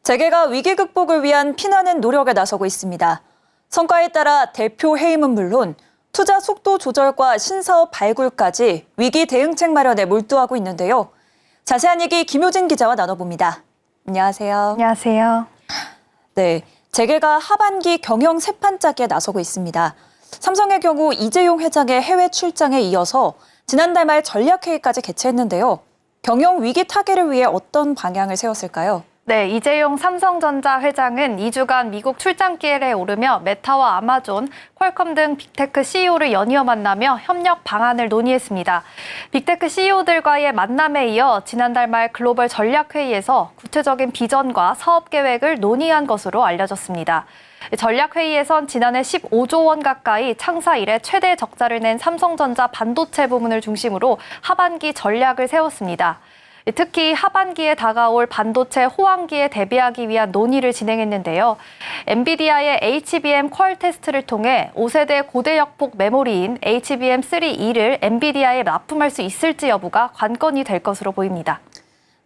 재계가 위기 극복을 위한 피나는 노력에 나서고 있습니다. 성과에 따라 대표 해임은 물론 투자 속도 조절과 신사업 발굴까지 위기 대응책 마련에 몰두하고 있는데요. 자세한 얘기 김효진 기자와 나눠봅니다. 안녕하세요. 안녕하세요. 네, 재계가 하반기 경영 세판 짜기에 나서고 있습니다. 삼성의 경우 이재용 회장의 해외 출장에 이어서 지난달 말 전략회의까지 개최했는데요. 경영 위기 타개를 위해 어떤 방향을 세웠을까요? 네, 이재용 삼성전자 회장은 2주간 미국 출장길에 오르며 메타와 아마존, 퀄컴 등 빅테크 CEO를 연이어 만나며 협력 방안을 논의했습니다. 빅테크 CEO들과의 만남에 이어 지난달 말 글로벌 전략회의에서 구체적인 비전과 사업 계획을 논의한 것으로 알려졌습니다. 전략회의에선 지난해 15조 원 가까이 창사 이래 최대 적자를 낸 삼성전자 반도체 부문을 중심으로 하반기 전략을 세웠습니다. 특히 하반기에 다가올 반도체 호황기에 대비하기 위한 논의를 진행했는데요. 엔비디아의 HBM 퀄 테스트를 통해 5세대 고대역폭 메모리인 HBM3E를 엔비디아에 납품할 수 있을지 여부가 관건이 될 것으로 보입니다.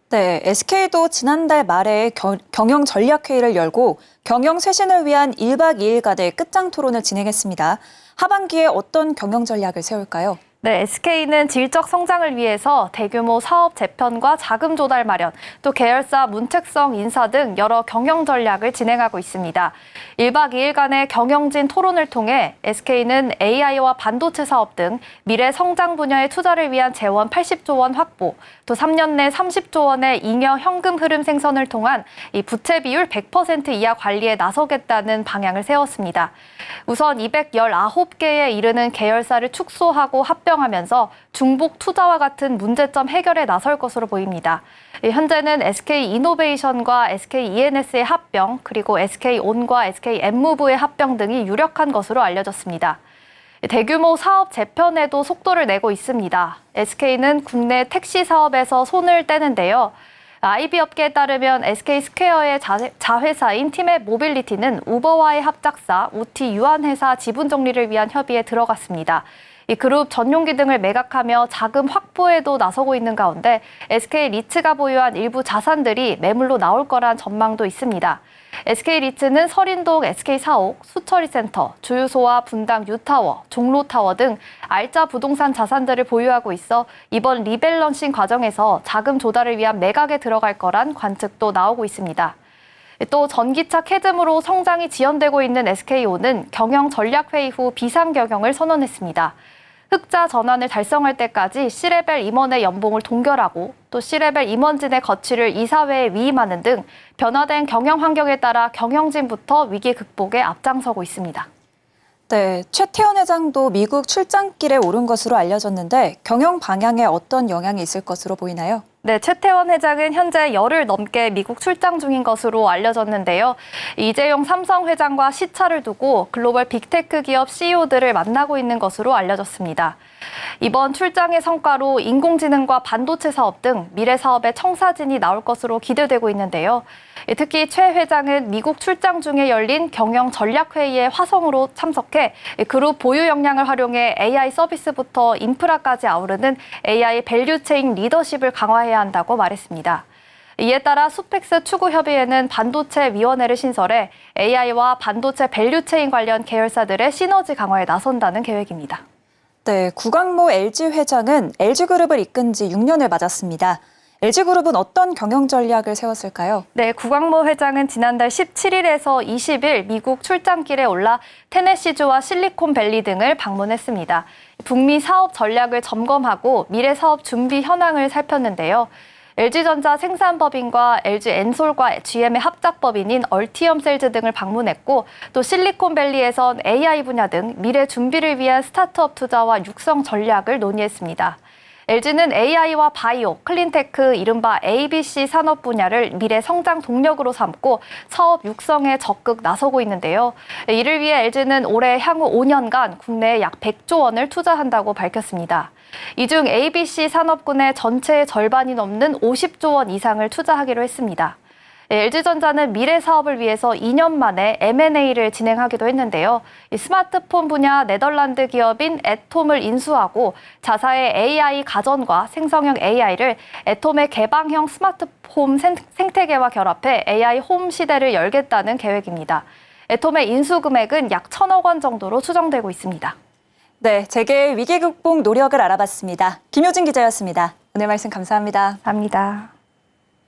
네, SK도 지난달 말에 경영 전략회의를 열고 경영 쇄신을 위한 1박 2일간의 끝장 토론을 진행했습니다. 하반기에 어떤 경영 전략을 세울까요? 네, SK는 질적 성장을 위해서 대규모 사업 재편과 자금 조달 마련, 또 계열사 문책성 인사 등 여러 경영 전략을 진행하고 있습니다. 1박 2일간의 경영진 토론을 통해 SK는 AI와 반도체 사업 등 미래 성장 분야의 투자를 위한 재원 80조 원 확보, 또 3년 내 30조 원의 잉여 현금 흐름 생성을 통한 이 부채 비율 100% 이하 관리에 나서겠다는 방향을 세웠습니다. 우선 219개에 이르는 계열사를 축소하고 합병하면서 중복 투자와 같은 문제점 해결에 나설 것으로 보입니다. 현재는 SK이노베이션과 SKENS의 합병, 그리고 SK온과 SK엠무브의 합병 등이 유력한 것으로 알려졌습니다. 대규모 사업 재편에도 속도를 내고 있습니다. SK는 국내 택시 사업에서 손을 떼는데요. IB 업계에 따르면 SK스퀘어의 자회사인 티맵 모빌리티는 우버와의 합작사 우티 유한회사 지분 정리를 위한 협의에 들어갔습니다. 이 그룹 전용기 등을 매각하며 자금 확보에도 나서고 있는 가운데 SK리츠가 보유한 일부 자산들이 매물로 나올 거란 전망도 있습니다. SK리츠는 설인동 SK사옥, 수처리센터, 주유소와 분당 유타워, 종로타워 등 알짜 부동산 자산들을 보유하고 있어 이번 리밸런싱 과정에서 자금 조달을 위한 매각에 들어갈 거란 관측도 나오고 있습니다. 또 전기차 캐즘으로 성장이 지연되고 있는 SK온은 경영 전략회의 후 비상경영을 선언했습니다. 흑자 전환을 달성할 때까지 C레벨 임원의 연봉을 동결하고 또 C레벨 임원진의 거취를 이사회에 위임하는 등 변화된 경영 환경에 따라 경영진부터 위기 극복에 앞장서고 있습니다. 네, 최태원 회장도 미국 출장길에 오른 것으로 알려졌는데 경영 방향에 어떤 영향이 있을 것으로 보이나요? 네, 최태원 회장은 현재 열흘 넘게 미국 출장 중인 것으로 알려졌는데요. 이재용 삼성 회장과 시차를 두고 글로벌 빅테크 기업 CEO들을 만나고 있는 것으로 알려졌습니다. 이번 출장의 성과로 인공지능과 반도체 사업 등 미래 사업의 청사진이 나올 것으로 기대되고 있는데요. 특히 최 회장은 미국 출장 중에 열린 경영 전략회의에 화성으로 참석해 그룹 보유 역량을 활용해 AI 서비스부터 인프라까지 아우르는 AI 밸류체인 리더십을 강화해야 한다고 말했습니다. 이에 따라 수펙스 추구협의회는 반도체 위원회를 신설해 AI와 반도체 밸류체인 관련 계열사들의 시너지 강화에 나선다는 계획입니다. 네, 구광모 LG 회장은 LG그룹을 이끈 지 6년을 맞았습니다. LG그룹은 어떤 경영 전략을 세웠을까요? 네, 구광모 회장은 지난달 17일에서 20일 미국 출장길에 올라 테네시주와 실리콘밸리 등을 방문했습니다. 북미 사업 전략을 점검하고 미래 사업 준비 현황을 살폈는데요. LG전자 생산법인과 LG엔솔과 GM의 합작법인인 얼티엄셀즈 등을 방문했고 또 실리콘밸리에선 AI 분야 등 미래 준비를 위한 스타트업 투자와 육성 전략을 논의했습니다. LG는 AI와 바이오, 클린테크, 이른바 ABC 산업 분야를 미래 성장 동력으로 삼고 사업 육성에 적극 나서고 있는데요. 이를 위해 LG는 올해 향후 5년간 국내에 약 100조 원을 투자한다고 밝혔습니다. 이 중 ABC 산업군의 전체의 절반이 넘는 50조 원 이상을 투자하기로 했습니다. LG전자는 미래 사업을 위해서 2년 만에 M&A를 진행하기도 했는데요. 이 스마트폰 분야 네덜란드 기업인 애톰을 인수하고 자사의 AI 가전과 생성형 AI를 애톰의 개방형 스마트홈 생태계와 결합해 AI 홈 시대를 열겠다는 계획입니다. 애톰의 인수 금액은 약 1,000억 원 정도로 추정되고 있습니다. 네, 재계의 위기 극복 노력을 알아봤습니다. 김효진 기자였습니다. 오늘 말씀 감사합니다. 감사합니다.